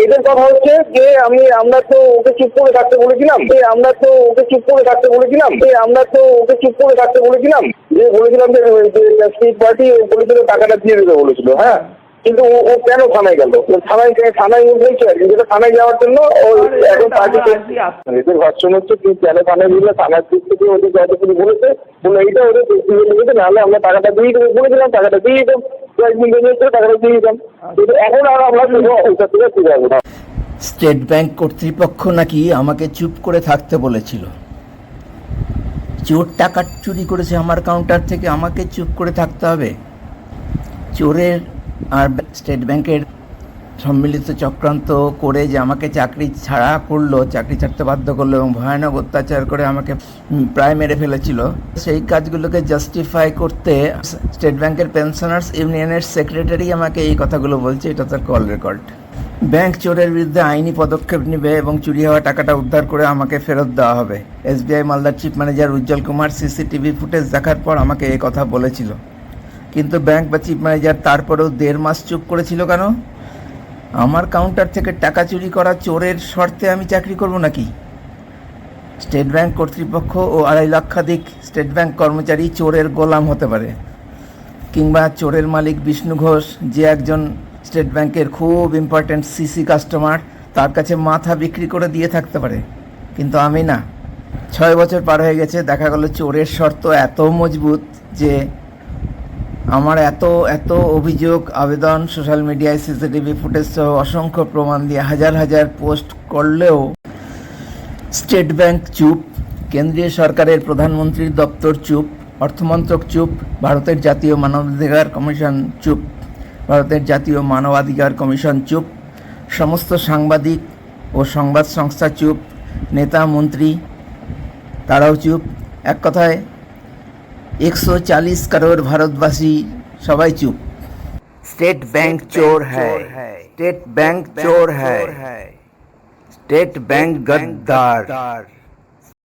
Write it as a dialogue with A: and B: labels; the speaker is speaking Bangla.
A: এদের কথা হচ্ছে যে আমরা তো ওকে চুপ করে থাকতে বলেছিলাম, যে স্টেট পার্টি বলেছিল টাকাটা দিয়ে দেবে বলেছিল। হ্যাঁ, কিন্তু ও কেন থানায় গেল? থানায় বলছে আর কি, যেটা থানায় যাওয়ার জন্য এখন পার্টিতে এদের ভার্সন হচ্ছে কি কেন থানায় দিলে থানার দিক থেকে ওদের যতটুকু বলেছে এইটা ওদের লেগেছে, নাহলে আমরা টাকাটা দিয়ে দেবো বলেছিলাম, টাকাটা দিয়ে দিতাম, কয়েকদিন টাকাটা দিয়ে দিতাম। কিন্তু এখন আর আমরা ওইটা থেকে ঠিক হবে না।
B: স্টেট ব্যাংক কর্তৃপক্ষ নাকি আমাকে চুপ করে থাকতে বলেছিল। চোর টাকা চুরি করেছে আমার কাউন্টার থেকে, আমাকে চুপ করে থাকতে হবে? চোরের আর স্টেট ব্যাংকের সম্মিলিত চক্রান্ত করে যে আমাকে চাকরি ছাড়তে বাধ্য করলো এবং ভয়ানক অত্যাচার করে আমাকে প্রায় মেরে ফেলেছিল, সেই কাজগুলোকে জাস্টিফাই করতে স্টেট ব্যাংকের পেনশনার্স ইউনিয়নের সেক্রেটারি আমাকে এই কথাগুলো বলছে। এটা তার কল রেকর্ড। ব্যাংক চোরের বিরুদ্ধে আইনি পদক্ষেপ নেবে এবং চুরি হওয়া টাকাটা উদ্ধার করে আমাকে ফেরত দেওয়া হবে। এসবিআই মালদার চিফ ম্যানেজার উজ্জ্বল কুমার সিসিটিভি ফুটেজ দেখার পর আমাকে এই কথা বলেছিল। কিন্তু ব্যাংক বা চিফ ম্যানেজার তারপরেও 1.5 মাস চুপ করেছিল কেন? আমার কাউন্টার থেকে টাকা চুরি করা চোরের শর্তে আমি চাকরি করব নাকি? স্টেট ব্যাংক কর্তৃপক্ষ ও 2.5 লক্ষাধিক স্টেট ব্যাংক কর্মচারী চোরের গোলাম হতে পারে, কিংবা চোরের মালিক বিষ্ণু ঘোষ, যে একজন স্টেট ব্যাংকের খুব ইম্পর্ট্যান্ট সিসি কাস্টমার, তার কাছে মাথা বিক্রি করে দিয়ে থাকতে পারে। কিন্তু আমি না। 6 বছর পার হয়ে গেছে, দেখা গেল চোরের শর্ত এত মজবুত যে আমার এত অভিযোগ, আবেদন, সোশ্যাল মিডিয়ায় সিসিটিভি ফুটেজ সহ অসংখ্য প্রমাণ দিয়ে হাজার পোস্ট করলেও স্টেট ব্যাংক চুপ, কেন্দ্রীয় সরকারের প্রধানমন্ত্রীর দপ্তর চুপ, অর্থমন্ত্রক চুপ, ভারতের জাতীয় মানবাধিকার কমিশন চুপ, সমস্ত সাংবাদিক ও সংবাদ সংস্থা চুপ, নেতা মন্ত্রী তারাও চুপ। এক কথায় 140 करोड़ भारतवासी सबाई चुप। स्टेट बैंक चोर है, स्टेट बैंक चोर है, स्टेट बैंक गद्दार।